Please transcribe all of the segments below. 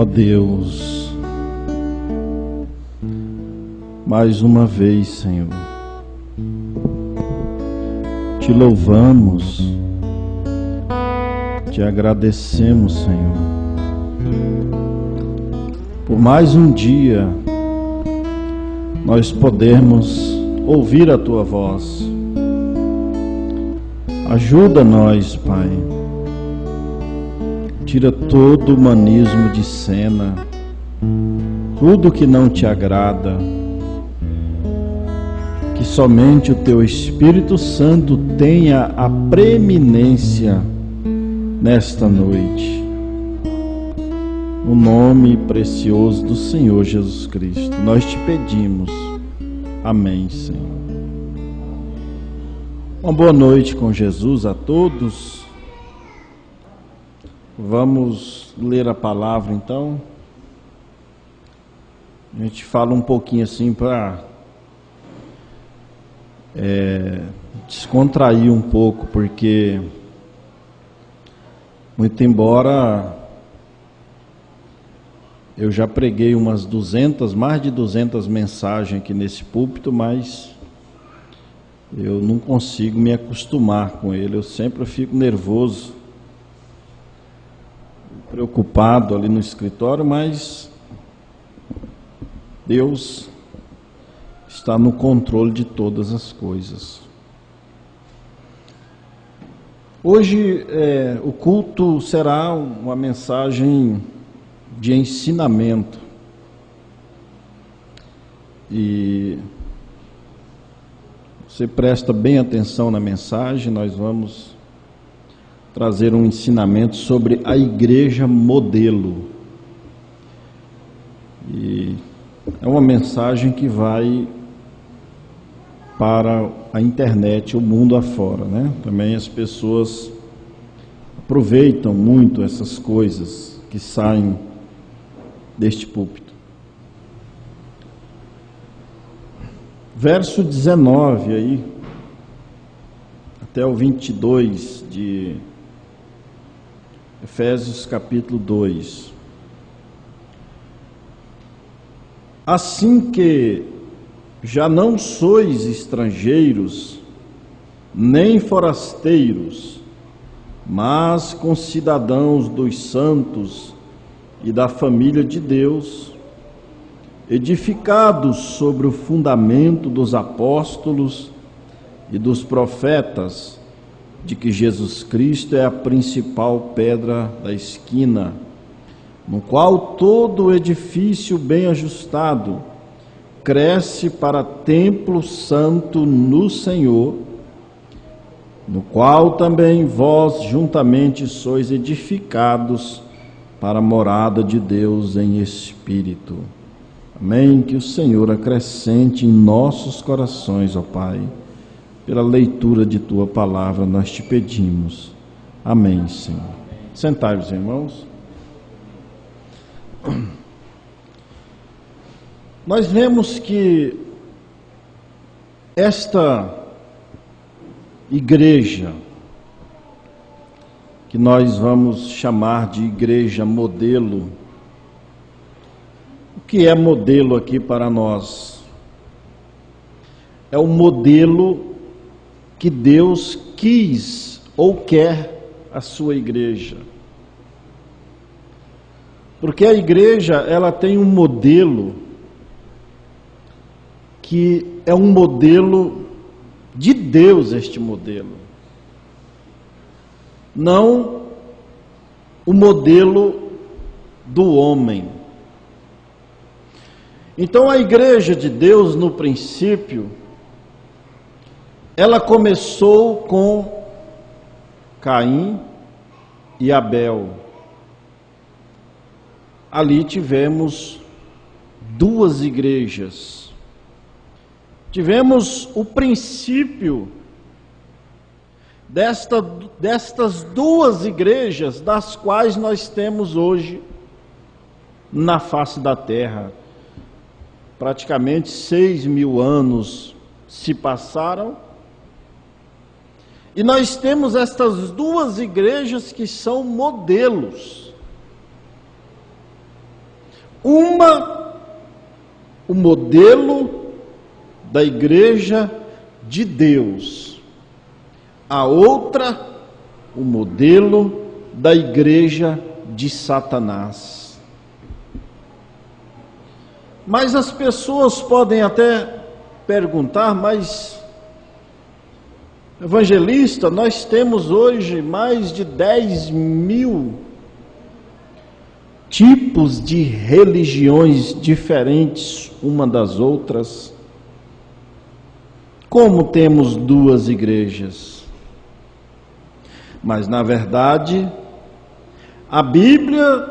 Ó Deus, mais uma vez, Senhor, te louvamos, te agradecemos, Senhor, por mais um dia nós podermos ouvir a Tua voz. Ajuda-nós, Pai. Tira todo o humanismo de cena, tudo que não te agrada, que somente o Teu Espírito Santo tenha a preeminência nesta noite. No nome precioso do Senhor Jesus Cristo, nós te pedimos. Amém, Senhor. Uma boa noite com Jesus a todos. Vamos ler a palavra então. A gente fala um pouquinho assim para descontrair um pouco, porque muito embora eu já preguei mais de 200 mensagens aqui nesse púlpito, mas eu não consigo me acostumar com ele. Eu sempre fico nervoso, preocupado ali no escritório, mas Deus está no controle de todas as coisas. Hoje o culto será uma mensagem de ensinamento, e você presta bem atenção na mensagem. Nós vamos trazer um ensinamento sobre a igreja modelo, e é uma mensagem que vai para a internet, o mundo afora, né? Também as pessoas aproveitam muito essas coisas que saem deste púlpito. Verso 19 aí, até o 22 de Efésios capítulo 2. Assim que já não sois estrangeiros, nem forasteiros, mas concidadãos dos santos e da família de Deus, edificados sobre o fundamento dos apóstolos e dos profetas, de que Jesus Cristo é a principal pedra da esquina, no qual todo o edifício bem ajustado cresce para templo santo no Senhor, no qual também vós juntamente sois edificados para a morada de Deus em Espírito. Amém. Que o Senhor acrescente em nossos corações, ó Pai, pela leitura de Tua palavra, nós te pedimos. Amém, Senhor. Sentai-vos, irmãos. Nós vemos que esta igreja, que nós vamos chamar de igreja modelo, o que é modelo aqui para nós? É o modelo que Deus quis ou quer a sua igreja. Porque a igreja, ela tem um modelo que é um modelo de Deus, este modelo. Não o modelo do homem. Então a igreja de Deus, no princípio, ela começou com Caim e Abel. Ali tivemos duas igrejas. Tivemos o princípio destas duas igrejas, das quais nós temos hoje na face da terra. Praticamente 6.000 anos se passaram, e nós temos estas duas igrejas que são modelos. Uma, o modelo da igreja de Deus. A outra, o modelo da igreja de Satanás. Mas as pessoas podem até perguntar, mas evangelista, nós temos hoje mais de 10.000 tipos de religiões diferentes uma das outras. Como temos duas igrejas? Mas na verdade, a Bíblia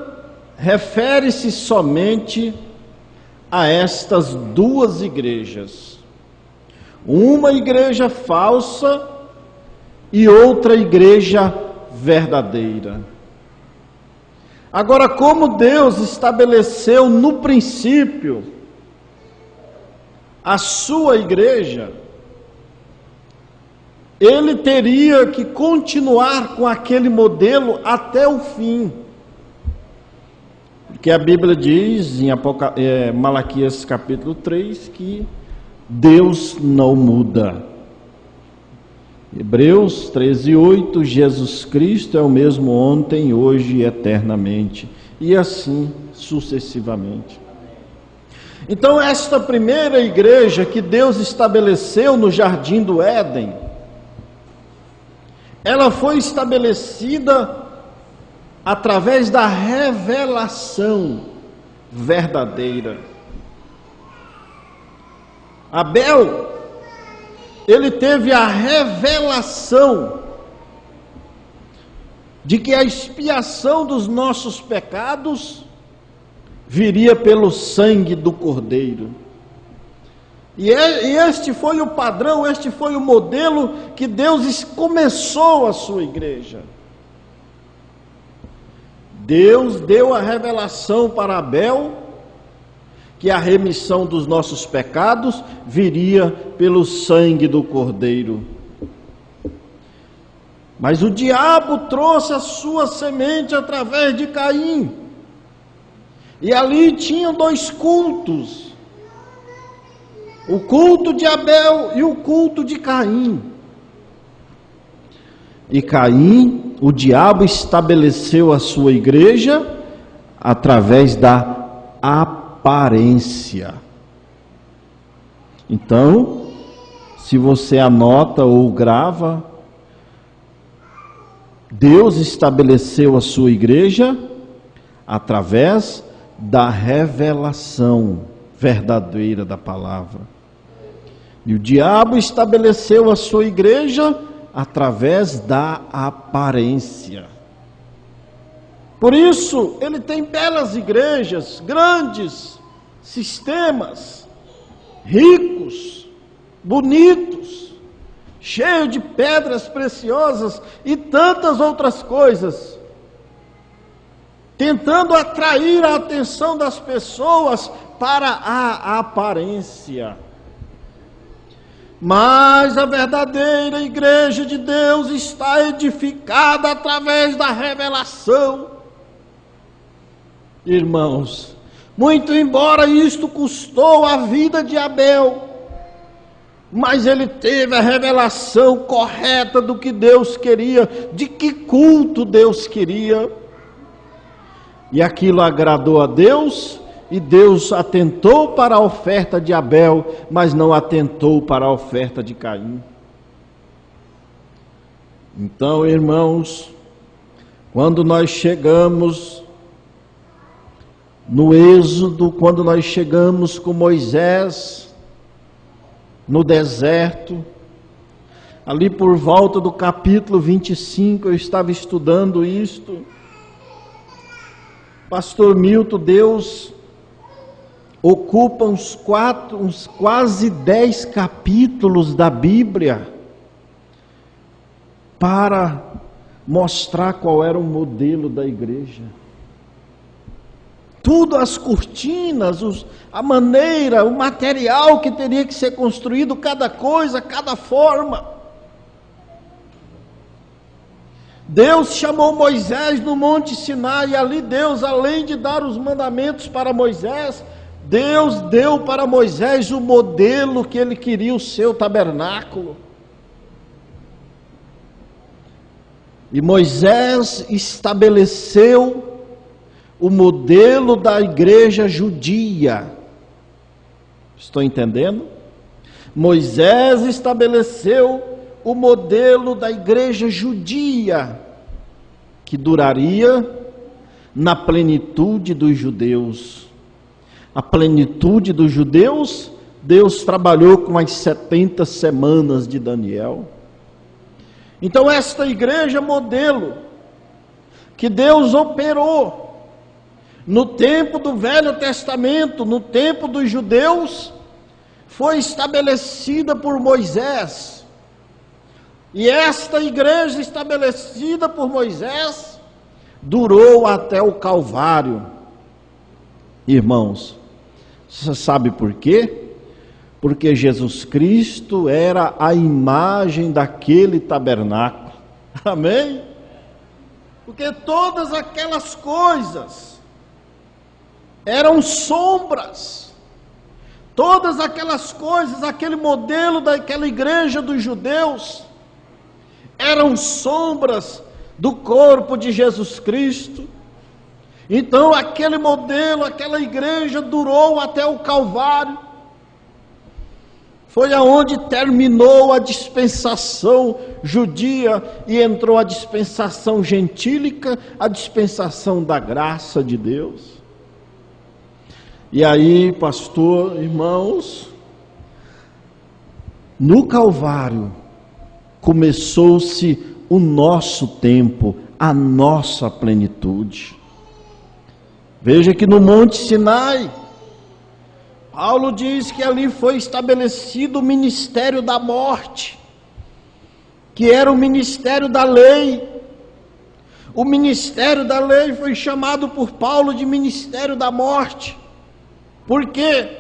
refere-se somente a estas duas igrejas. Uma igreja falsa e outra igreja verdadeira. Agora, como Deus estabeleceu no princípio a sua igreja, Ele teria que continuar com aquele modelo até o fim. Porque a Bíblia diz em Malaquias capítulo 3 que Deus não muda. Hebreus 13:8, Jesus Cristo é o mesmo ontem, hoje e eternamente. E assim sucessivamente. Então esta primeira igreja que Deus estabeleceu no Jardim do Éden, ela foi estabelecida através da revelação verdadeira. Abel, ele teve a revelação de que a expiação dos nossos pecados viria pelo sangue do Cordeiro. E este foi o padrão, este foi o modelo que Deus começou a sua igreja. Deus deu a revelação para Abel, que a remissão dos nossos pecados viria pelo sangue do Cordeiro. Mas o diabo trouxe a sua semente através de Caim. E ali tinham dois cultos: o culto de Abel e o culto de Caim. E Caim, o diabo estabeleceu a sua igreja através da aparência. Então, se você anota ou grava, Deus estabeleceu a sua igreja através da revelação verdadeira da palavra. E o diabo estabeleceu a sua igreja através da aparência. Por isso, ele tem belas igrejas, grandes, sistemas, ricos, bonitos, cheios de pedras preciosas e tantas outras coisas, tentando atrair a atenção das pessoas para a aparência. Mas a verdadeira igreja de Deus está edificada através da revelação. Irmãos, muito embora isto custou a vida de Abel, mas ele teve a revelação correta do que Deus queria, de que culto Deus queria. E aquilo agradou a Deus, e Deus atentou para a oferta de Abel, mas não atentou para a oferta de Caim. Então, irmãos, quando nós chegamos no Êxodo, quando nós chegamos com Moisés no deserto, ali por volta do capítulo 25, eu estava estudando isto. Pastor Milton, Deus ocupa uns quase 10 capítulos da Bíblia para mostrar qual era o modelo da igreja. Tudo, as cortinas, a maneira, o material que teria que ser construído, cada coisa, cada forma. Deus chamou Moisés no Monte Sinai, e ali Deus, além de dar os mandamentos para Moisés, Deus deu para Moisés o modelo que ele queria, o seu tabernáculo. E Moisés estabeleceu o modelo da igreja judia. Estou entendendo? Moisés estabeleceu o modelo da igreja judia, que duraria na plenitude dos judeus. A plenitude dos judeus, Deus trabalhou com as 70 semanas de Daniel. Então esta igreja modelo, que Deus operou no tempo do Velho Testamento, no tempo dos judeus, foi estabelecida por Moisés. E esta igreja estabelecida por Moisés durou até o Calvário. Irmãos, você sabe por quê? Porque Jesus Cristo era a imagem daquele tabernáculo. Amém? Porque todas aquelas coisas eram sombras. Todas aquelas coisas, aquele modelo daquela igreja dos judeus, eram sombras do corpo de Jesus Cristo. Então aquele modelo, aquela igreja durou até o Calvário. Foi aonde terminou a dispensação judia e entrou a dispensação gentílica, a dispensação da graça de Deus. E aí, pastor, irmãos, no Calvário começou-se o nosso tempo, a nossa plenitude. Veja que no Monte Sinai, Paulo diz que ali foi estabelecido o ministério da morte, que era o ministério da lei. O ministério da lei foi chamado por Paulo de ministério da morte. Por quê?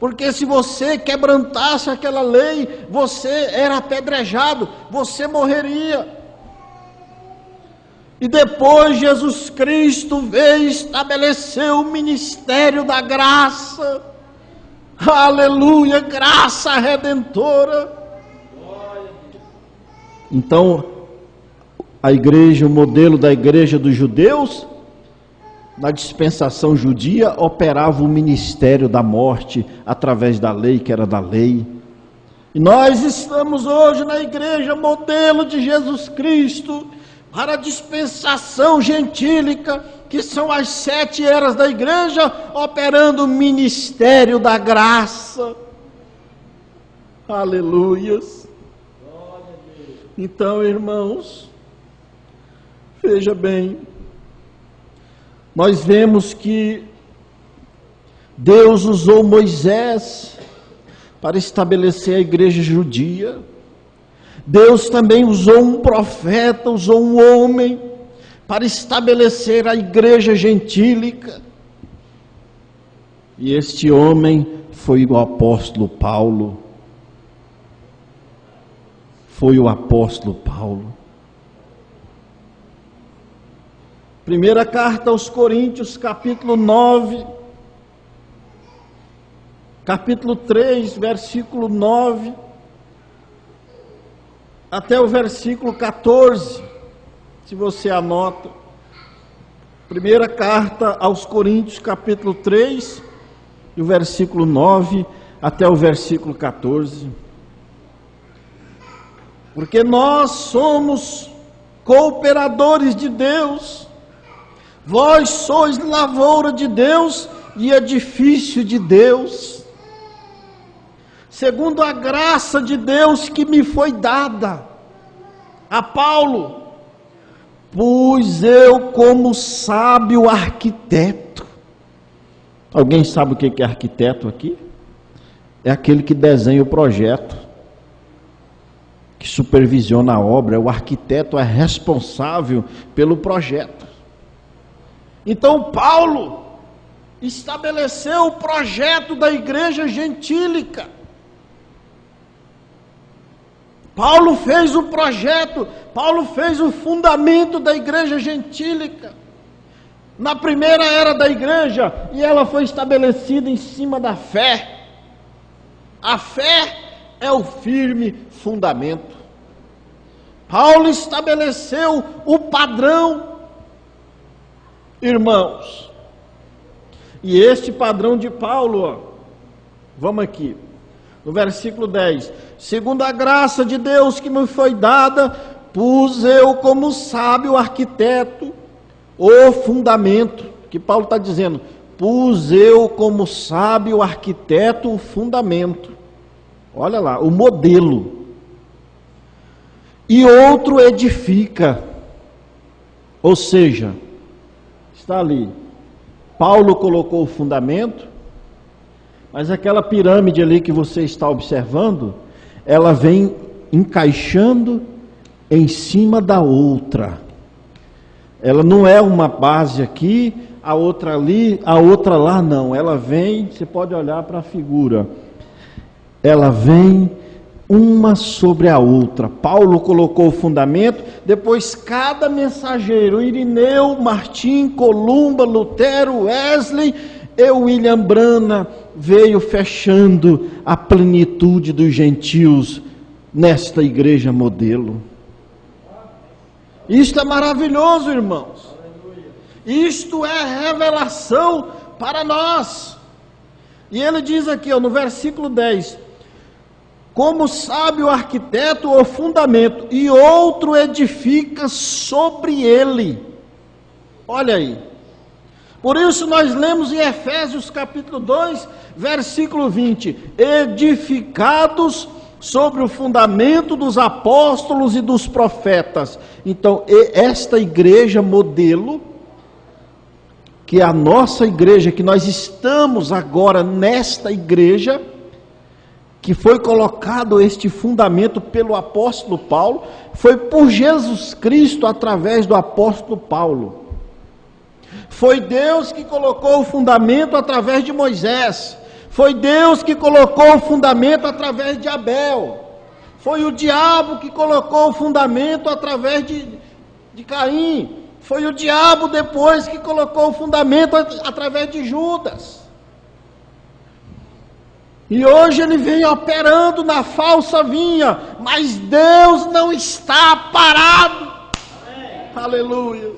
Porque se você quebrantasse aquela lei, você era apedrejado, você morreria. E depois Jesus Cristo veio e estabeleceu o ministério da graça. Aleluia, graça redentora. Então, a igreja, o modelo da igreja dos judeus, na dispensação judia, operava o ministério da morte através da lei, que era da lei. E nós estamos hoje na igreja modelo de Jesus Cristo, para a dispensação gentílica, que são as 7 eras da igreja, operando o ministério da graça. Aleluias. Então, irmãos, veja bem, nós vemos que Deus usou Moisés para estabelecer a igreja judia. Deus também usou um profeta, usou um homem para estabelecer a igreja gentílica. E este homem foi o apóstolo Paulo. Foi o apóstolo Paulo. Primeira carta aos Coríntios, capítulo 9, capítulo 3, versículo 9, até o versículo 14, se você anota. Primeira carta aos Coríntios, capítulo 3, do versículo 9 até o versículo 14. Porque nós somos cooperadores de Deus, vós sois lavoura de Deus e edifício de Deus, segundo a graça de Deus que me foi dada a Paulo, pois eu como sábio arquiteto. Alguém sabe o que é arquiteto aqui? É aquele que desenha o projeto, que supervisiona a obra. O arquiteto é responsável pelo projeto. Então Paulo estabeleceu o projeto da igreja gentílica. Paulo fez o projeto, Paulo fez o fundamento da igreja gentílica. Na primeira era da igreja, e ela foi estabelecida em cima da fé. A fé é o firme fundamento. Paulo estabeleceu o padrão, irmãos. E este padrão de Paulo, ó, vamos aqui, no versículo 10. Segundo a graça de Deus que me foi dada, pus eu como sábio arquiteto o fundamento, que Paulo está dizendo, pus eu como sábio arquiteto o fundamento. Olha lá, o modelo. E outro edifica. Ou seja, está ali, Paulo colocou o fundamento, mas aquela pirâmide ali que você está observando, ela vem encaixando em cima da outra. Ela não é uma base aqui, a outra ali, a outra lá, não. Ela vem, você pode olhar para a figura, ela vem uma sobre a outra. Paulo colocou o fundamento, depois cada mensageiro, Irineu, Martim, Columba, Lutero, Wesley e William Branham, veio fechando a plenitude dos gentios nesta igreja modelo. Isto é maravilhoso, irmãos. Isto é revelação para nós. E ele diz aqui, ó, no versículo 10, como sábio arquiteto o fundamento, e outro edifica sobre ele. Olha aí. Por isso nós lemos em Efésios capítulo 2, versículo 20, edificados sobre o fundamento dos apóstolos e dos profetas. Então, esta igreja modelo, que é a nossa igreja, que nós estamos agora nesta igreja, que foi colocado este fundamento pelo apóstolo Paulo, foi por Jesus Cristo através do apóstolo Paulo. Foi Deus que colocou o fundamento através de Moisés. Foi Deus que colocou o fundamento através de Abel. Foi o diabo que colocou o fundamento através de Caim. Foi o diabo depois que colocou o fundamento através de Judas. E hoje ele vem operando na falsa vinha, mas Deus não está parado. Amém. Aleluia.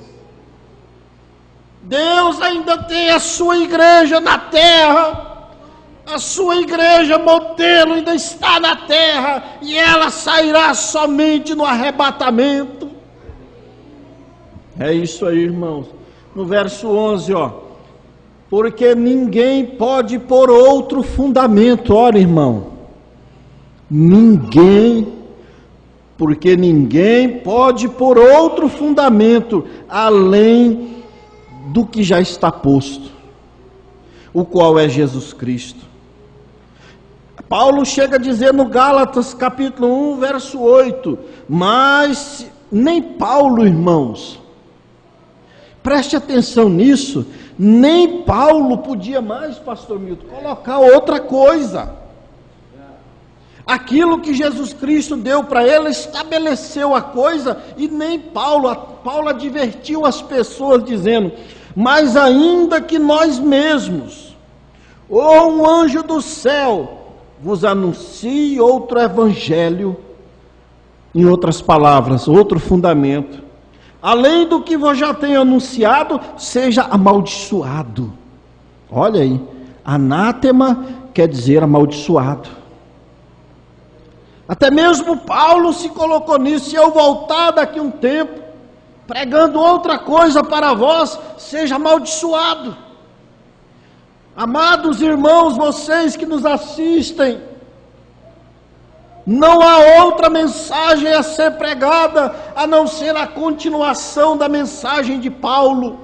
Deus ainda tem a sua igreja na terra. A sua igreja modelo ainda está na terra, e ela sairá somente no arrebatamento. É isso aí, irmãos. No verso 11, ó. Porque ninguém pode pôr outro fundamento. Olha, irmão. Porque ninguém pode pôr outro fundamento além do que já está posto, o qual é Jesus Cristo. Paulo chega a dizer no Gálatas capítulo 1, verso 8, mas nem Paulo, irmãos, preste atenção nisso, nem Paulo podia mais, pastor Milton, colocar outra coisa. Aquilo que Jesus Cristo deu para ele, estabeleceu a coisa, e nem Paulo advertiu as pessoas dizendo, mas ainda que nós mesmos, ou um anjo do céu, vos anuncie outro evangelho, em outras palavras, outro fundamento, além do que vos já tenho anunciado, seja amaldiçoado. Olha aí, anátema quer dizer amaldiçoado. Até mesmo Paulo se colocou nisso. Se eu voltar daqui um tempo, pregando outra coisa para vós, seja amaldiçoado. Amados irmãos, vocês que nos assistem, não há outra mensagem a ser pregada, a não ser a continuação da mensagem de Paulo.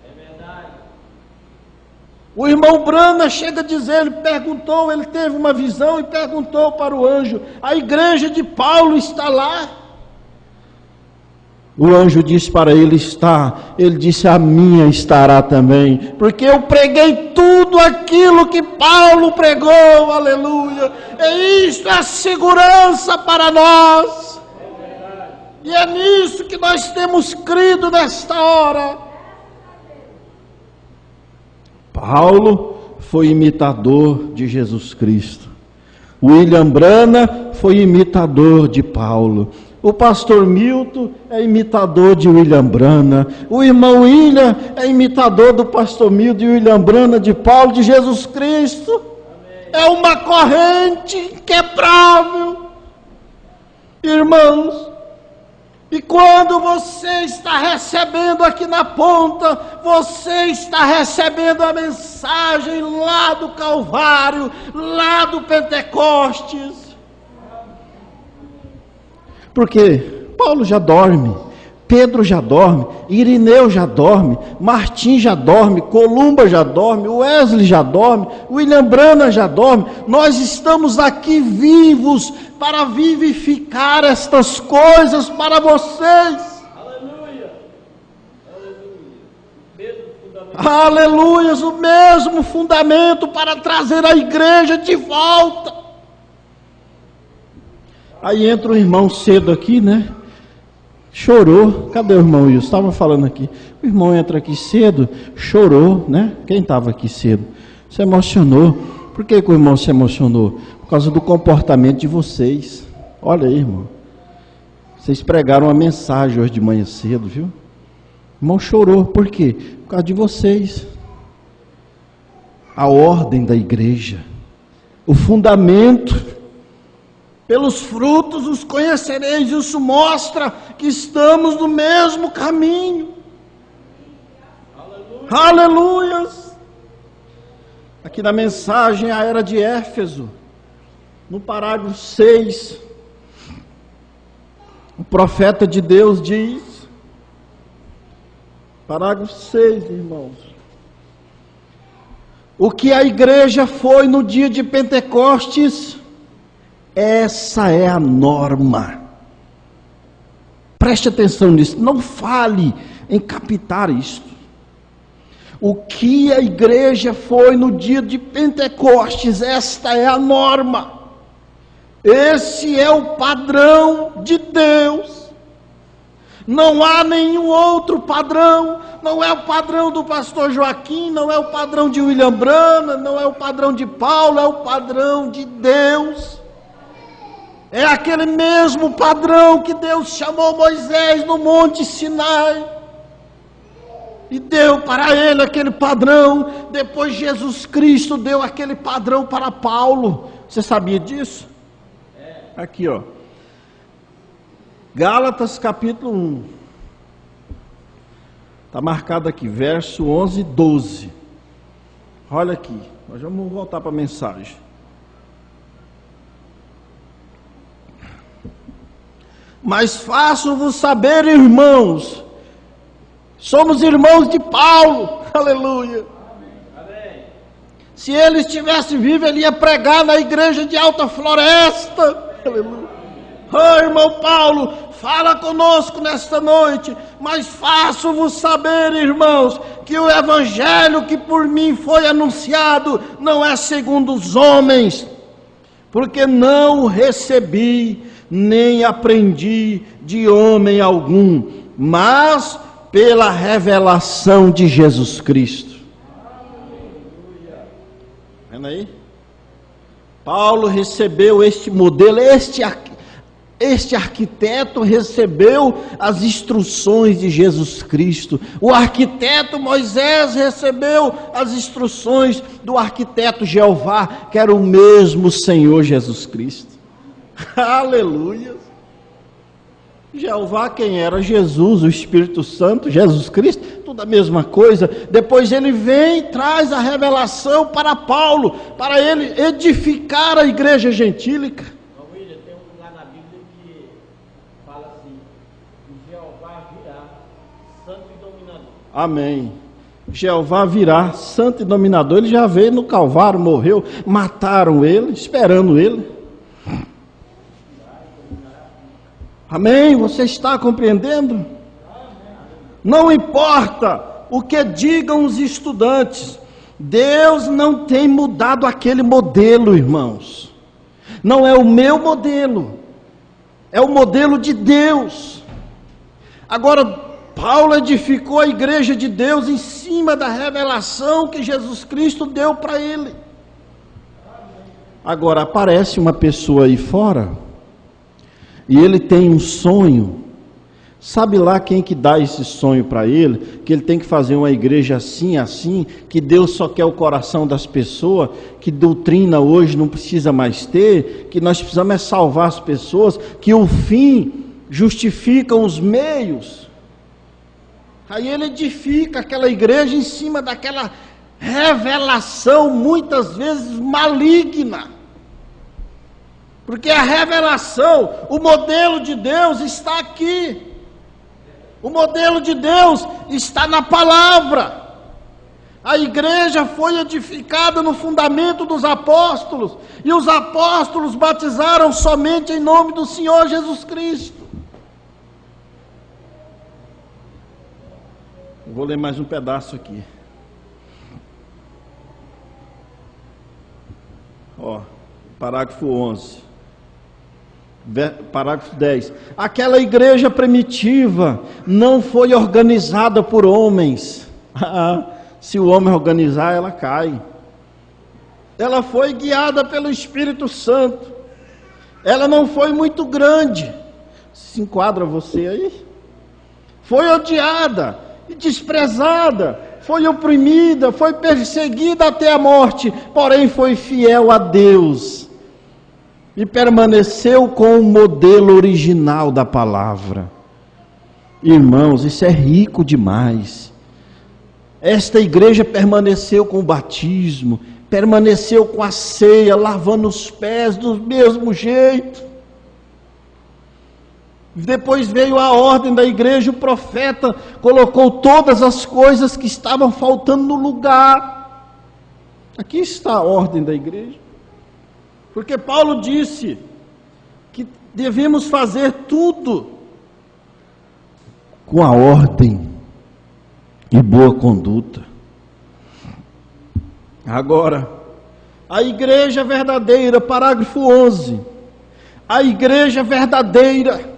É verdade. O irmão Branham chega a dizer, ele teve uma visão e perguntou para o anjo, a igreja de Paulo está lá? O anjo disse para ele: está. Ele disse: a minha estará também, porque eu preguei tudo aquilo que Paulo pregou. Aleluia. E isto é segurança para nós. E é nisso que nós temos crido nesta hora. Paulo foi imitador de Jesus Cristo. William Brana foi imitador de Paulo. O pastor Milton é imitador de William Brana. O irmão William é imitador do pastor Milton e William Brana, de Paulo, de Jesus Cristo. Amém. É uma corrente inquebrável, irmãos. E quando você está recebendo aqui na ponta, você está recebendo a mensagem lá do Calvário, lá do Pentecostes. Porque Paulo já dorme, Pedro já dorme, Irineu já dorme, Martim já dorme, Columba já dorme, Wesley já dorme, William Brana já dorme. Nós estamos aqui vivos para vivificar estas coisas para vocês. Aleluia! Aleluia! O mesmo fundamento para trazer a igreja de volta. Aí entra o irmão cedo aqui, né? Chorou. Cadê o irmão Wilson? Estava falando aqui. O irmão entra aqui cedo, chorou, né? Quem estava aqui cedo? Se emocionou. Por que o irmão se emocionou? Por causa do comportamento de vocês. Olha aí, irmão. Vocês pregaram uma mensagem hoje de manhã cedo, viu? O irmão chorou. Por quê? Por causa de vocês. A ordem da igreja. O fundamento. Pelos frutos os conhecereis. Isso mostra que estamos no mesmo caminho. Aleluias. Aqui na mensagem a era de Éfeso, no parágrafo 6, o profeta de Deus diz, parágrafo 6, irmãos: o que a igreja foi no dia de Pentecostes, essa é a norma. Preste atenção nisso, não fale em captar isto. O que a igreja foi no dia de Pentecostes, esta é a norma. Esse é o padrão de Deus. Não há nenhum outro padrão. Não é o padrão do pastor Joaquim, não é o padrão de William Brana, não é o padrão de Paulo, é o padrão de Deus. É aquele mesmo padrão que Deus chamou Moisés no Monte Sinai. E deu para ele aquele padrão. Depois Jesus Cristo deu aquele padrão para Paulo. Você sabia disso? Aqui, ó. Gálatas capítulo 1. Está marcado aqui, verso 11 e 12. Olha aqui. Nós vamos voltar para a mensagem. Mas faço-vos saber, irmãos, somos irmãos de Paulo, aleluia. Amém. Se ele estivesse vivo, ele ia pregar na igreja de Alta Floresta, aleluia. Oh, irmão Paulo, fala conosco nesta noite. Mas faço-vos saber, irmãos, que o evangelho que por mim foi anunciado não é segundo os homens, porque não o recebi, nem aprendi de homem algum, mas pela revelação de Jesus Cristo. Vendo aí? Paulo recebeu este modelo, este arquiteto recebeu as instruções de Jesus Cristo. O arquiteto Moisés recebeu as instruções do arquiteto Jeová, que era o mesmo Senhor Jesus Cristo. Aleluia. Jeová quem era? Jesus, o Espírito Santo, Jesus Cristo, tudo a mesma coisa. Depois ele vem e traz a revelação para Paulo, para ele edificar a igreja gentílica. William, tem um lugar na Bíblia que fala assim: Jeová virá santo e dominador. Amém. Jeová virá santo e dominador. Ele já veio no Calvário, morreu, mataram ele, esperando ele. Amém? Você está compreendendo? Não importa o que digam os estudantes, Deus não tem mudado aquele modelo, irmãos. Não é o meu modelo, é o modelo de Deus. Agora, Paulo edificou a igreja de Deus em cima da revelação que Jesus Cristo deu para ele. Agora, aparece uma pessoa aí fora, e ele tem um sonho. Sabe lá quem que dá esse sonho para ele? Que ele tem que fazer uma igreja assim, assim, que Deus só quer o coração das pessoas, que doutrina hoje não precisa mais ter, que nós precisamos é salvar as pessoas, que o fim justifica os meios. Aí ele edifica aquela igreja em cima daquela revelação, muitas vezes maligna. Porque a revelação, o modelo de Deus está aqui. O modelo de Deus está na palavra. A igreja foi edificada no fundamento dos apóstolos, e os apóstolos batizaram somente em nome do Senhor Jesus Cristo. Vou ler mais um pedaço aqui. Parágrafo 11. Parágrafo 10. Aquela igreja primitiva não foi organizada por homens. Se o homem organizar, ela cai. Ela foi guiada pelo Espírito Santo. Ela não foi muito grande. Se enquadra você aí? Foi odiada e desprezada, foi oprimida, foi perseguida até a morte, porém foi fiel a Deus e permaneceu com o modelo original da palavra. Irmãos, isso é rico demais. Esta igreja permaneceu com o batismo, permaneceu com a ceia, lavando os pés do mesmo jeito. Depois veio a ordem da igreja, o profeta colocou todas as coisas que estavam faltando no lugar. Aqui está a ordem da igreja. Porque Paulo disse que devemos fazer tudo com a ordem e boa conduta. Agora, a igreja verdadeira, parágrafo 11. A igreja verdadeira.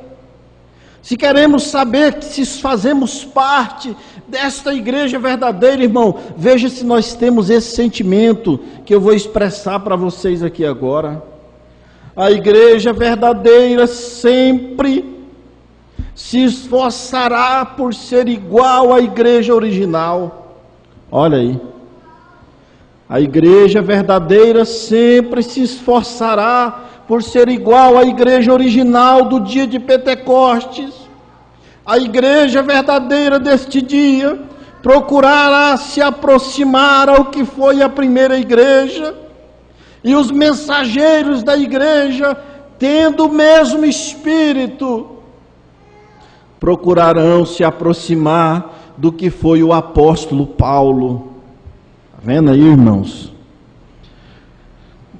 Se queremos saber se fazemos parte desta igreja verdadeira, irmão, veja se nós temos esse sentimento que eu vou expressar para vocês aqui agora. A igreja verdadeira sempre se esforçará por ser igual à igreja original. Olha aí. A igreja verdadeira sempre se esforçará por ser igual à igreja original do dia de Pentecostes. A igreja verdadeira deste dia procurará se aproximar ao que foi a primeira igreja, e os mensageiros da igreja, tendo o mesmo espírito, procurarão se aproximar do que foi o apóstolo Paulo. Está vendo aí, irmãos?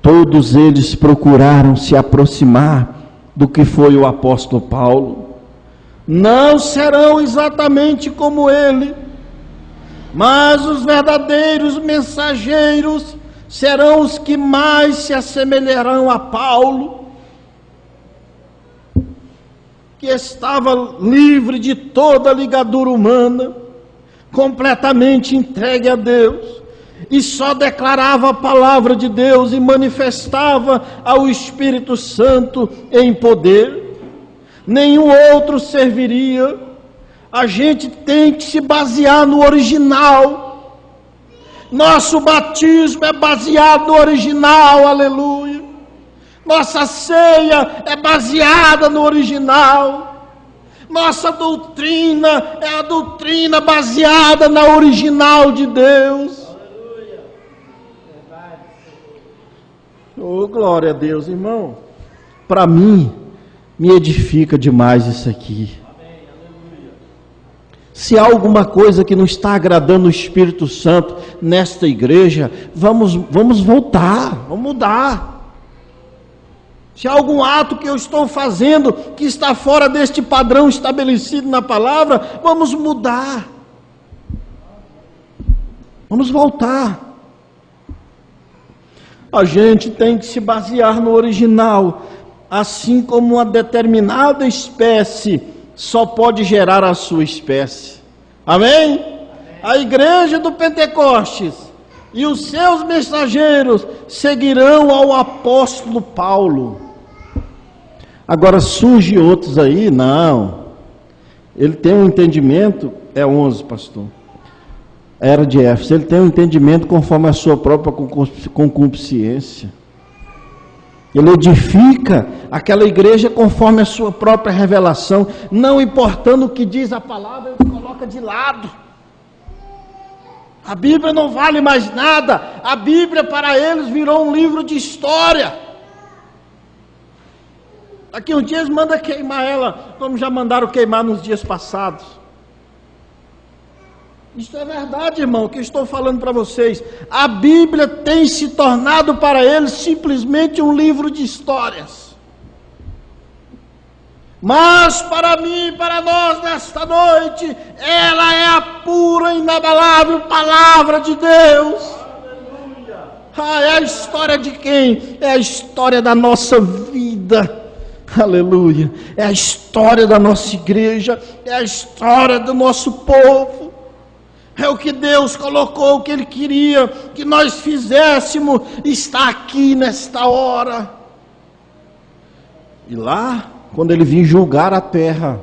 Todos eles procuraram se aproximar do que foi o apóstolo Paulo. Não serão exatamente como ele, mas os verdadeiros mensageiros serão os que mais se assemelharão a Paulo, que estava livre de toda ligadura humana, completamente entregue a Deus, e só declarava a palavra de Deus e manifestava ao Espírito Santo em poder. Nenhum outro serviria. A gente tem que se basear no original. Nosso batismo é baseado no original, aleluia. Nossa ceia é baseada no original. Nossa doutrina é a doutrina baseada na original de Deus. Oh, glória a Deus, irmão. Para mim, me edifica demais isso aqui. Se há alguma coisa que não está agradando o Espírito Santo nesta igreja, vamos voltar, vamos mudar. Se há algum ato que eu estou fazendo que está fora deste padrão estabelecido na palavra, vamos mudar. Vamos voltar. A gente tem que se basear no original, assim como uma determinada espécie só pode gerar a sua espécie. Amém? A igreja do Pentecostes e os seus mensageiros seguirão ao apóstolo Paulo. Agora surge outros aí, não. Ele tem um entendimento, é 11, pastor. Era de Éfeso, ele tem um entendimento conforme a sua própria concupiscência. Ele edifica aquela igreja conforme a sua própria revelação, não importando o que diz a palavra, ele coloca de lado. A Bíblia não vale mais nada, a Bíblia para eles virou um livro de história. Daqui uns dias manda queimar ela, como já mandaram queimar nos dias passados. Isso é verdade, irmão, que eu estou falando para vocês. A Bíblia tem se tornado para eles simplesmente um livro de histórias. Mas para mim, para nós nesta noite, ela é a pura, inabalável palavra de Deus. É a história de quem? É a história da nossa vida. Aleluia. É a história da nossa igreja, é a história do nosso povo. É o que Deus colocou, o que Ele queria que nós fizéssemos, está aqui nesta hora. E lá, quando Ele vir julgar a terra,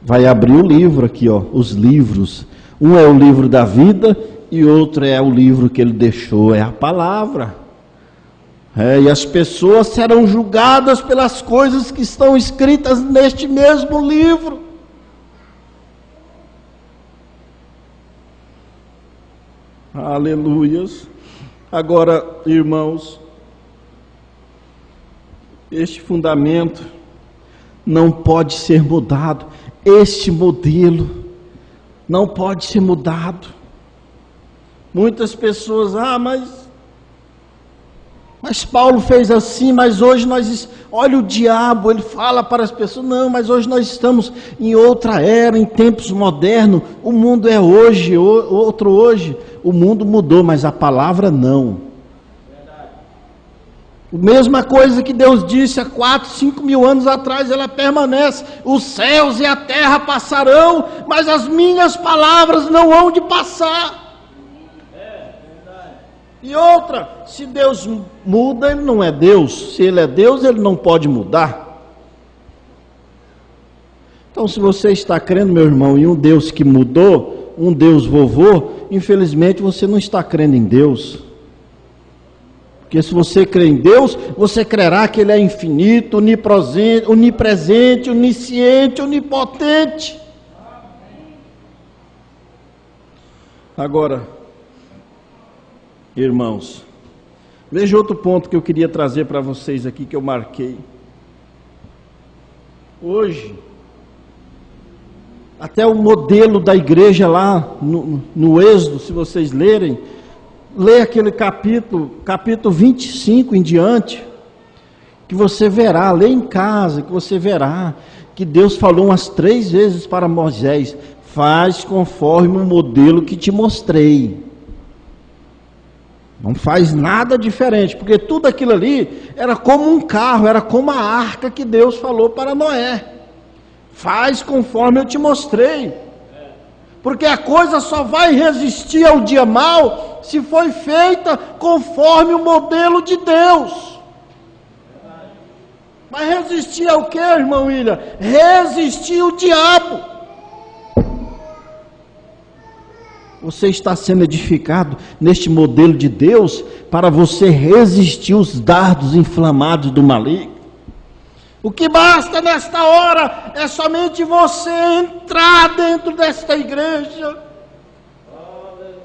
vai abrir o livro aqui, ó, os livros. Um é o livro da vida e outro é o livro que Ele deixou, é a palavra. E as pessoas serão julgadas pelas coisas que estão escritas neste mesmo livro. Aleluias. Agora, irmãos, este fundamento não pode ser mudado. Este modelo não pode ser mudado. Muitas pessoas, mas Paulo fez assim, mas hoje olha o diabo, ele fala para as pessoas, não, mas hoje nós estamos em outra era, em tempos modernos, o mundo é hoje, outro hoje, o mundo mudou, mas a palavra não. A mesma coisa que Deus disse há 4, 5 mil anos atrás, ela permanece, os céus e a terra passarão, mas as minhas palavras não hão de passar. E outra, se Deus muda, Ele não é Deus. Se Ele é Deus, Ele não pode mudar. Então, se você está crendo, meu irmão, em um Deus que mudou, um Deus vovô, infelizmente você não está crendo em Deus. Porque se você crê em Deus, você crerá que Ele é infinito, onipresente, onisciente, onipotente. Agora, irmãos, veja outro ponto que eu queria trazer para vocês aqui, que eu marquei. Hoje, até o modelo da igreja lá no Êxodo, se vocês lerem, lê aquele capítulo 25 em diante, que você verá, lê em casa, que você verá, que Deus falou umas 3 vezes para Moisés, faz conforme o modelo que te mostrei. Não faz nada diferente, porque tudo aquilo ali era como um carro, era como a arca que Deus falou para Noé. Faz conforme eu te mostrei. Porque a coisa só vai resistir ao dia mau se foi feita conforme o modelo de Deus. Mas resistir ao que, irmão William? Resistir ao diabo. Você está sendo edificado neste modelo de Deus para você resistir os dardos inflamados do maligno. O que basta nesta hora é somente você entrar dentro desta igreja.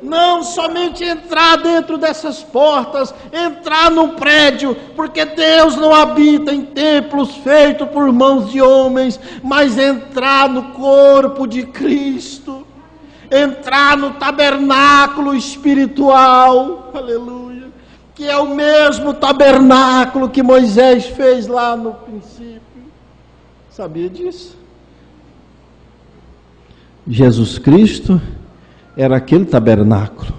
Não somente entrar dentro dessas portas, entrar no prédio, porque Deus não habita em templos feitos por mãos de homens, mas entrar no corpo de Cristo. Entrar no tabernáculo espiritual, aleluia, que é o mesmo tabernáculo que Moisés fez lá no princípio. Sabia disso? Jesus Cristo era aquele tabernáculo.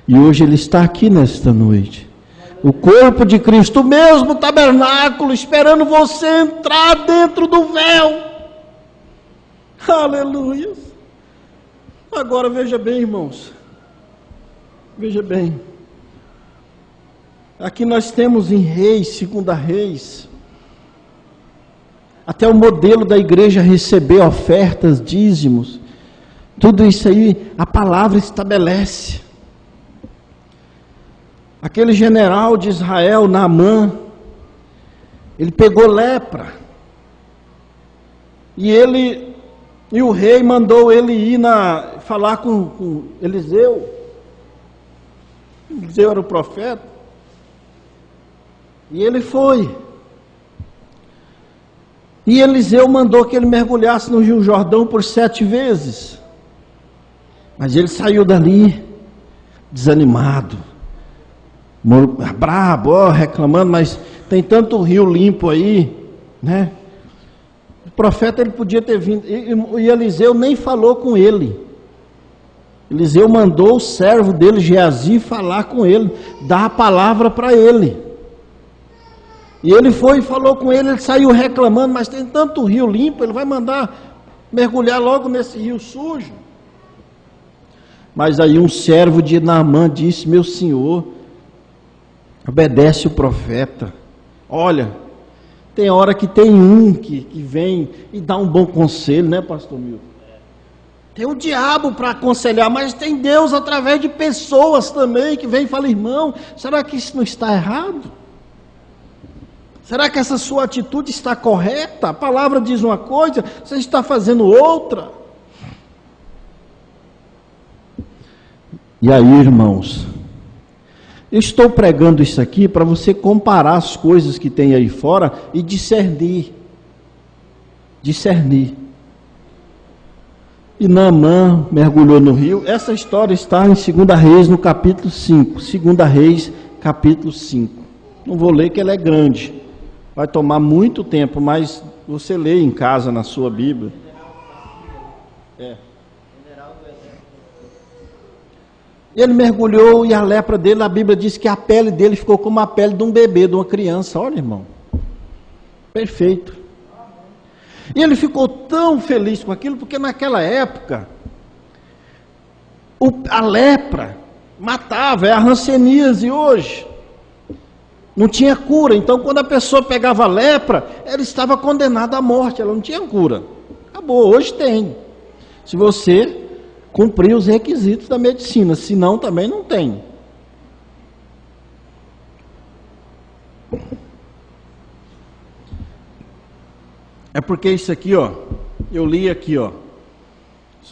E hoje Ele está aqui nesta noite. O corpo de Cristo, o mesmo tabernáculo, esperando você entrar dentro do véu. Aleluia. Agora veja bem, irmãos. Veja bem. Aqui nós temos em Reis, segunda Reis, até o modelo da igreja receber ofertas, dízimos. Tudo isso aí, a palavra estabelece. Aquele general de Israel, Naamã, ele pegou lepra. E o rei mandou ele ir falar com Eliseu. Eliseu era o profeta. E ele foi. E Eliseu mandou que ele mergulhasse no Rio Jordão por 7 vezes. Mas ele saiu dali desanimado, brabo, reclamando, mas tem tanto rio limpo aí, né? O profeta, ele podia ter vindo, e Eliseu nem falou com ele. Eliseu mandou o servo dele, Geazi, falar com ele, dar a palavra para ele. E ele foi e falou com ele, ele saiu reclamando, mas tem tanto rio limpo, ele vai mandar mergulhar logo nesse rio sujo. Mas aí um servo de Naamã disse: meu senhor, obedece o profeta. Olha, tem hora que tem um que vem e dá um bom conselho, né, pastor Milton? Tem o diabo para aconselhar, mas tem Deus através de pessoas também que vem e fala: irmão, será que isso não está errado? Será que essa sua atitude está correta? A palavra diz uma coisa, você está fazendo outra. E aí, irmãos, eu estou pregando isso aqui para você comparar as coisas que tem aí fora e discernir. Discernir. E Naamã mergulhou no rio. Essa história está em 2 Reis, no capítulo 5. 2 Reis, capítulo 5. Não vou ler que ela é grande. Vai tomar muito tempo, mas você lê em casa na sua Bíblia. Ele mergulhou e a lepra dele, a Bíblia diz que a pele dele ficou como a pele de um bebê, de uma criança. Olha, irmão. Perfeito. E ele ficou tão feliz com aquilo, porque naquela época, a lepra matava, é a hanseníase hoje. Não tinha cura. Então, quando a pessoa pegava lepra, ela estava condenada à morte, ela não tinha cura. Acabou, hoje tem. Se você cumprir os requisitos da medicina, senão também não tem. É porque isso aqui, ó, eu li aqui, ó.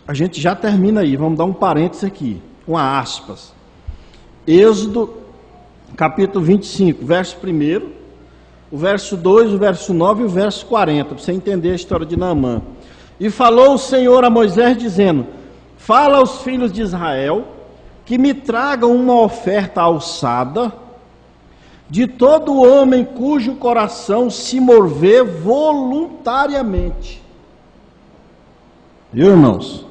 A gente já termina aí, vamos dar um parênteses aqui, uma aspas. Êxodo, capítulo 25, verso 1, o verso 2, o verso 9 e o verso 40, para você entender a história de Naamã. E falou o Senhor a Moisés, dizendo: fala aos filhos de Israel que me tragam uma oferta alçada de todo homem cujo coração se mover voluntariamente. Viu, irmãos?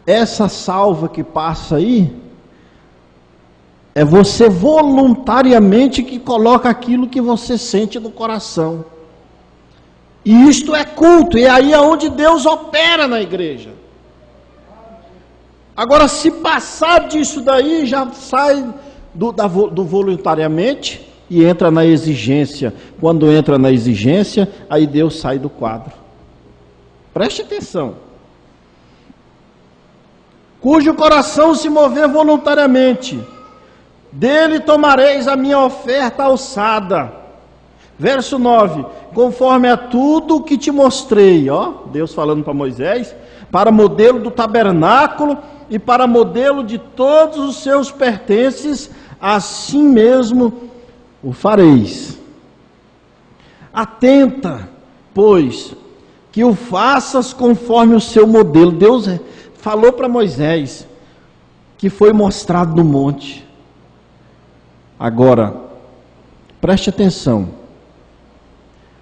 Essa salva que passa aí é você voluntariamente que coloca aquilo que você sente no coração. E isto é culto, e aí é onde Deus opera na igreja. Agora, se passar disso daí, já sai do voluntariamente e entra na exigência. Quando entra na exigência, aí Deus sai do quadro. Preste atenção. Cujo coração se mover voluntariamente, dele tomareis a minha oferta alçada. Verso 9: conforme a tudo que te mostrei, ó, Deus falando para Moisés, para modelo do tabernáculo e para modelo de todos os seus pertences, assim mesmo o fareis. Atenta, pois, que o faças conforme o seu modelo. Deus falou para Moisés, que foi mostrado no monte. Agora, preste atenção.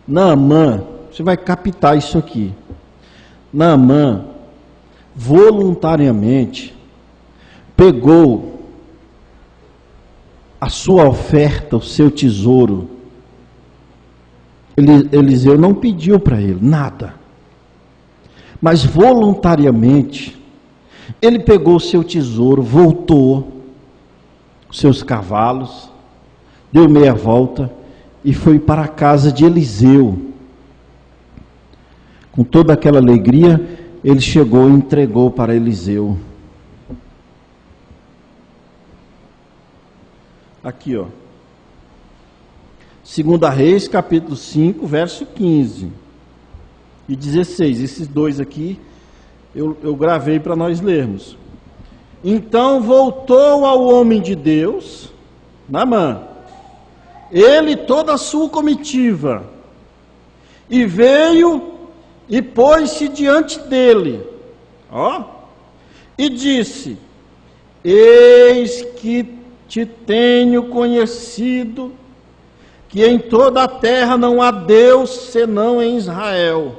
Naamã, você vai captar isso aqui. Naamã, voluntariamente, pegou a sua oferta, o seu tesouro. Eliseu não pediu para ele nada, mas voluntariamente, ele pegou o seu tesouro, voltou, os seus cavalos, deu meia volta e foi para a casa de Eliseu. Com toda aquela alegria, ele chegou e entregou para Eliseu. Aqui, ó. 2 Reis, capítulo 5, verso 15 e 16. Esses dois aqui eu gravei para nós lermos. Então voltou ao homem de Deus, Naamã, ele e toda a sua comitiva, e veio e pôs-se diante dele, ó, e disse: eis que te tenho conhecido, que em toda a terra não há Deus senão em Israel.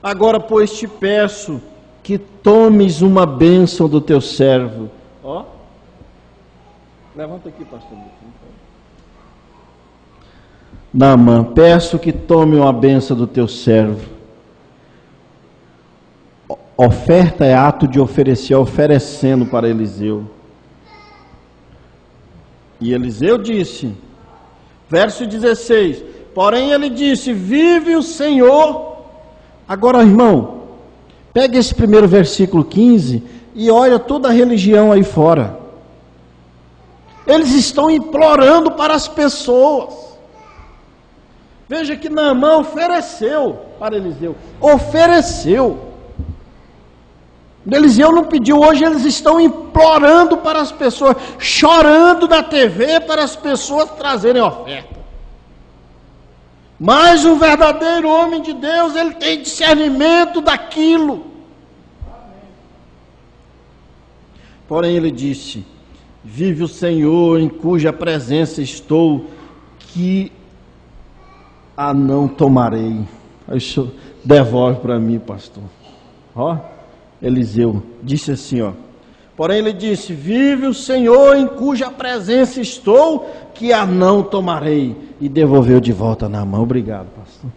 Agora, pois, te peço que tomes uma bênção do teu servo. Ó, levanta aqui, pastor. Naamã, peço que tome uma bênção do teu servo. Oferta é ato de oferecer, oferecendo para Eliseu. E Eliseu disse, verso 16, porém ele disse: vive o Senhor. Agora, irmão, pega esse primeiro versículo 15 e olha toda a religião aí fora. Eles estão implorando para as pessoas. Veja que Naamã ofereceu para Eliseu. Ofereceu. Eliseu não pediu. Hoje eles estão implorando para as pessoas, chorando na TV para as pessoas trazerem oferta. Mas um verdadeiro homem de Deus, ele tem discernimento daquilo. Porém ele disse: vive o Senhor em cuja presença estou, que a não tomarei. Isso devolve para mim, pastor. Ó, Eliseu disse assim, ó. Porém ele disse: vive o Senhor em cuja presença estou, que a não tomarei. E devolveu de volta na mão. Obrigado, pastor.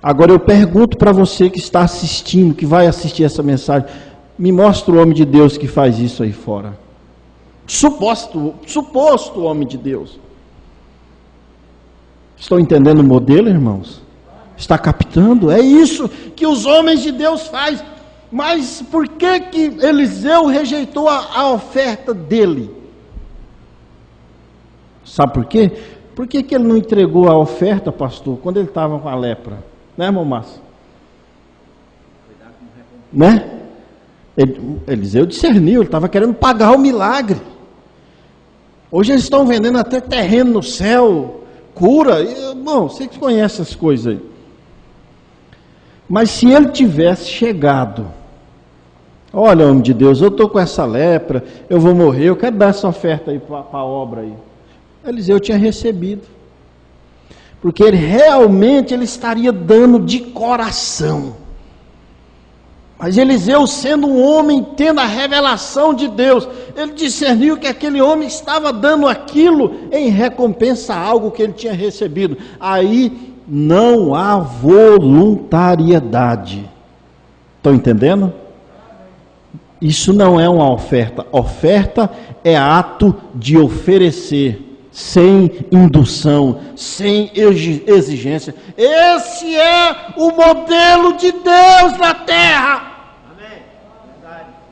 Agora eu pergunto para você que está assistindo, que vai assistir essa mensagem, me mostra o homem de Deus que faz isso aí fora. Suposto homem de Deus. Estão entendendo o modelo, irmãos? Está captando? É isso que os homens de Deus fazem. Mas por que Eliseu rejeitou a oferta dele? Sabe por quê? Por que ele não entregou a oferta, pastor, quando ele estava com a lepra? Né, irmão Márcio? Né? Eliseu discerniu, ele estava querendo pagar o milagre. Hoje eles estão vendendo até terreno no céu, cura. Bom, você que conhece essas coisas aí. Mas se ele tivesse chegado: olha, homem de Deus, eu estou com essa lepra, eu vou morrer, eu quero dar essa oferta aí para a obra aí. Eliseu tinha recebido. Porque ele realmente estaria dando de coração. Mas Eliseu, sendo um homem, tendo a revelação de Deus, ele discerniu que aquele homem estava dando aquilo em recompensa a algo que ele tinha recebido. Aí não há voluntariedade. Estão entendendo? Isso não é uma oferta. Oferta é ato de oferecer, sem indução, sem exigência. Esse é o modelo de Deus na terra. Amém.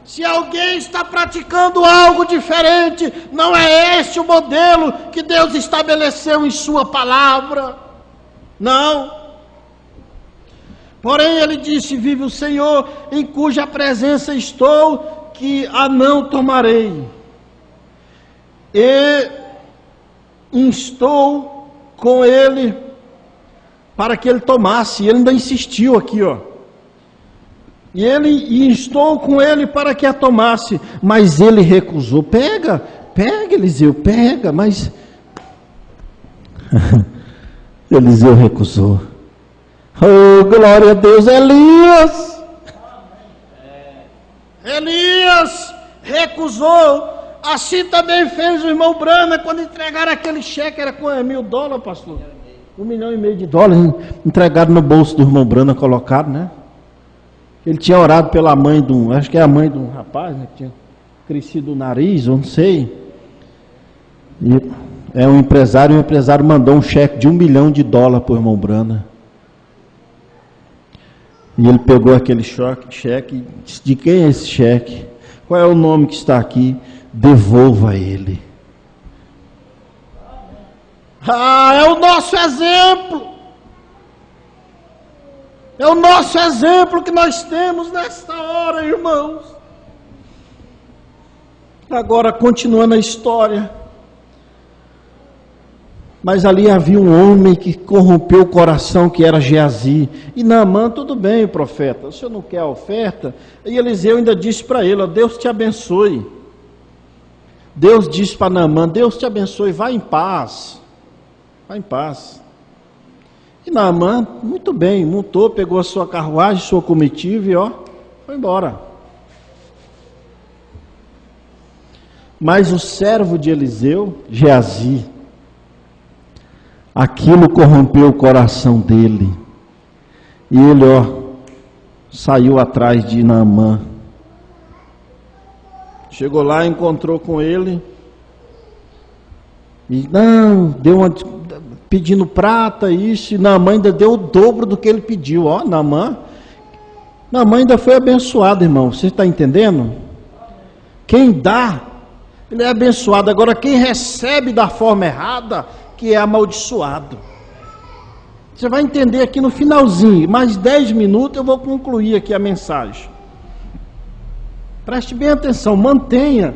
Se alguém está praticando algo diferente, não é este o modelo que Deus estabeleceu em sua palavra. Não. Porém ele disse: vive o Senhor em cuja presença estou, que a não tomarei. E instou com ele para que ele tomasse. Ele ainda insistiu aqui, ó. E ele instou com ele para que a tomasse, mas ele recusou. Pega Pega, Eliseu, pega, mas Eliseu recusou. Oh, glória a Deus, Elias! Elias recusou. Assim também fez o irmão Brana quando entregaram aquele cheque. Era com $1.000, pastor? $1,5 milhão entregaram no bolso do irmão Brana, colocaram, né? Ele tinha orado pela mãe de um, acho que é a mãe de um rapaz, né, que tinha crescido o nariz, ou não sei. E é um empresário, e o empresário mandou um cheque de $1 milhão para o irmão Brana. E ele pegou aquele cheque e disse: de quem é esse cheque? Qual é o nome que está aqui? Devolva ele. É o nosso exemplo. É o nosso exemplo que nós temos nesta hora, irmãos. Agora, continuando a história. Mas ali havia um homem que corrompeu o coração, que era Geazi. E Naamã, tudo bem, profeta, o senhor não quer a oferta? E Eliseu ainda disse para ele: ó, Deus te abençoe. Deus disse para Naamã: Deus te abençoe, vá em paz. Vá em paz. E Naamã, muito bem, montou, pegou a sua carruagem, sua comitiva e foi embora. Mas o servo de Eliseu, Geazi, aquilo corrompeu o coração dele. E ele, saiu atrás de Naamã. Chegou lá, encontrou com ele. E pedindo prata, isso. E Naamã ainda deu o dobro do que ele pediu. Naamã ainda foi abençoado, irmão. Você está entendendo? Quem dá, ele é abençoado. Agora, quem recebe da forma errada, que é amaldiçoado. Você vai entender aqui no finalzinho, mais 10 minutos eu vou concluir aqui a mensagem. Preste bem atenção, mantenha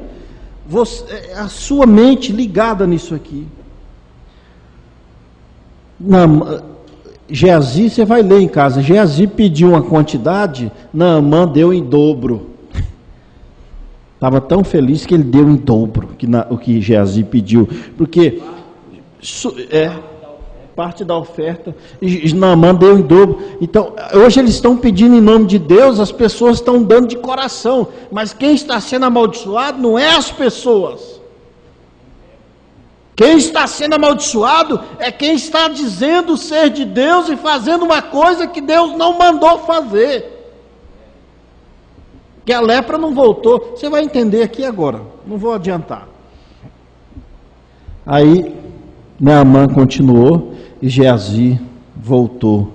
a sua mente ligada nisso aqui. Geazi, você vai ler em casa, Geazi pediu uma quantidade, Naamã deu em dobro. Estava tão feliz que ele deu em dobro o que Geazi pediu, porque parte da oferta, e Naamã deu em dobro. Então, hoje eles estão pedindo em nome de Deus, as pessoas estão dando de coração, mas quem está sendo amaldiçoado não é as pessoas. Quem está sendo amaldiçoado é quem está dizendo ser de Deus e fazendo uma coisa que Deus não mandou fazer. Que a lepra não voltou. Você vai entender aqui agora, não vou adiantar. Aí Naamã continuou e Geazi voltou.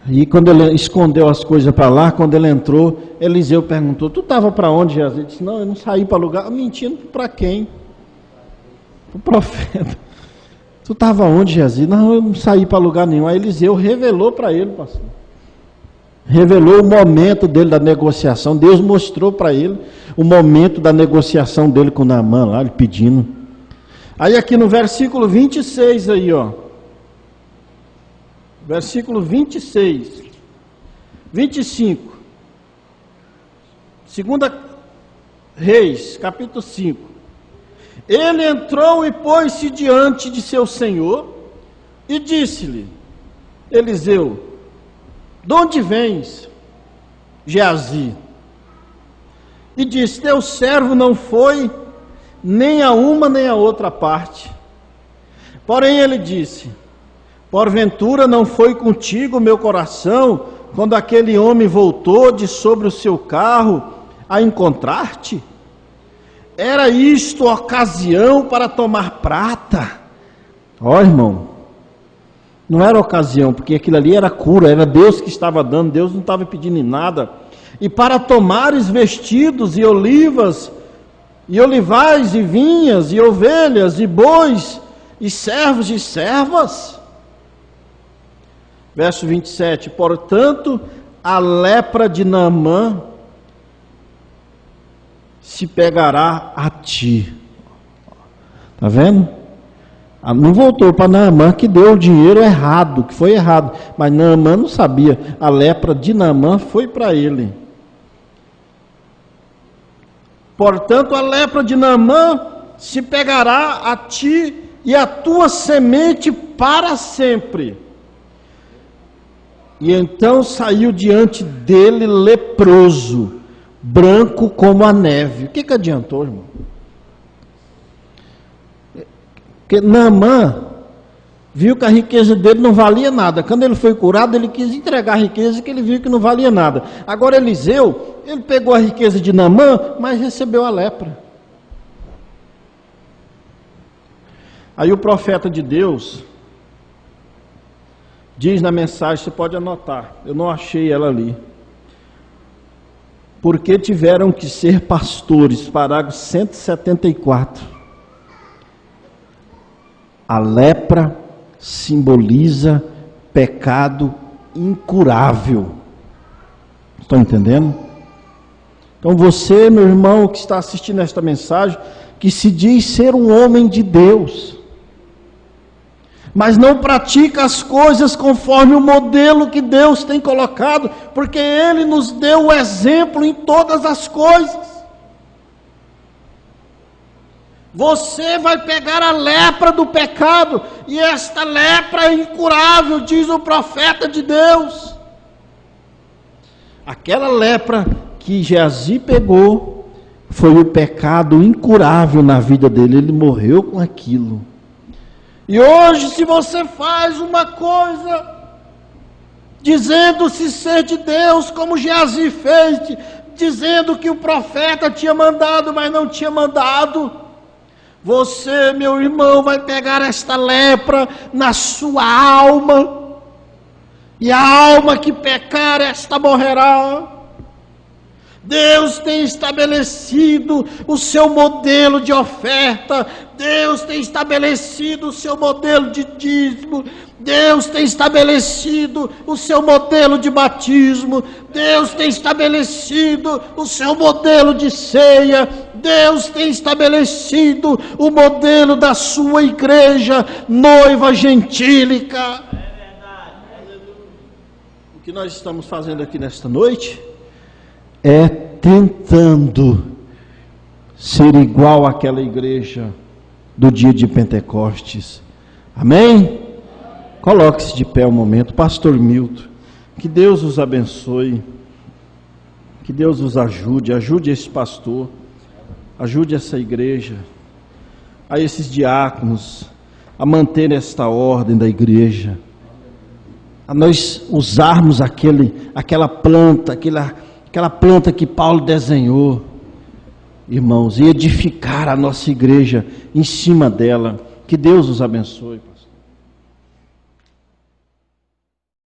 E quando ele escondeu as coisas para lá, quando ele entrou, Eliseu perguntou: tu estava para onde, Geazi? Ele disse: não, eu não saí para lugar. Mentindo para quem? Para o profeta. Tu estava onde, Geazi? Não, eu não saí para lugar nenhum. Aí Eliseu revelou para ele, pastor. Revelou o momento dele da negociação. Deus mostrou para ele o momento da negociação dele com Naamã lá, ele pedindo. Aí aqui no versículo 26 aí, versículo 26, 25, 2 Reis, capítulo 5. Ele entrou e pôs-se diante de seu senhor e disse-lhe: Eliseu, de onde vens? Geazi. E disse: teu servo não foi nem a uma nem a outra parte. Porém ele disse: porventura não foi contigo meu coração, quando aquele homem voltou de sobre o seu carro a encontrar-te? Era isto ocasião para tomar prata? Irmão, não era ocasião, porque aquilo ali era cura, era Deus que estava dando, Deus não estava pedindo nada. E para tomares vestidos e olivas, e olivais, e vinhas, e ovelhas, e bois, e servos e servas. Verso 27, portanto, a lepra de Naamã se pegará a ti. Está vendo? Não voltou para Naamã que deu o dinheiro errado, que foi errado. Mas Naamã não sabia. A lepra de Naamã foi para ele. Portanto, a lepra de Naamã se pegará a ti e a tua semente para sempre. E então saiu diante dele leproso, branco como a neve. O que adiantou, irmão? Porque Naamã viu que a riqueza dele não valia nada. Quando ele foi curado, ele quis entregar a riqueza, que ele viu que não valia nada. Agora Eliseu, ele pegou a riqueza de Naamã, mas recebeu a lepra. Aí o profeta de Deus diz na mensagem, você pode anotar, eu não achei ela ali. Porque tiveram que ser pastores, parágrafo 174. A lepra simboliza pecado incurável. Estão entendendo? Então você, meu irmão, que está assistindo esta mensagem, que se diz ser um homem de Deus, mas não pratica as coisas conforme o modelo que Deus tem colocado, porque Ele nos deu o exemplo em todas as coisas. Você vai pegar a lepra do pecado, e esta lepra é incurável, diz o profeta de Deus. Aquela lepra que Geazi pegou, foi o pecado incurável na vida dele, ele morreu com aquilo. E hoje, se você faz uma coisa, dizendo-se ser de Deus, como Geazi fez, dizendo que o profeta tinha mandado, mas não tinha mandado, você, meu irmão, vai pegar esta lepra na sua alma, e a alma que pecar, esta morrerá. Deus tem estabelecido o seu modelo de oferta, Deus tem estabelecido o seu modelo de dízimo, Deus tem estabelecido o seu modelo de batismo, Deus tem estabelecido o seu modelo de ceia, Deus tem estabelecido o modelo da sua igreja, noiva gentílica. O que nós estamos fazendo aqui nesta noite é tentando ser igual àquela igreja do dia de Pentecostes. Amém? Coloque-se de pé um momento. Pastor Milton, que Deus os abençoe, que Deus os ajude, ajude esse pastor, ajude essa igreja, a esses diáconos, a manter esta ordem da igreja, a nós usarmos aquela planta que Paulo desenhou, irmãos, e edificar a nossa igreja em cima dela. Que Deus os abençoe.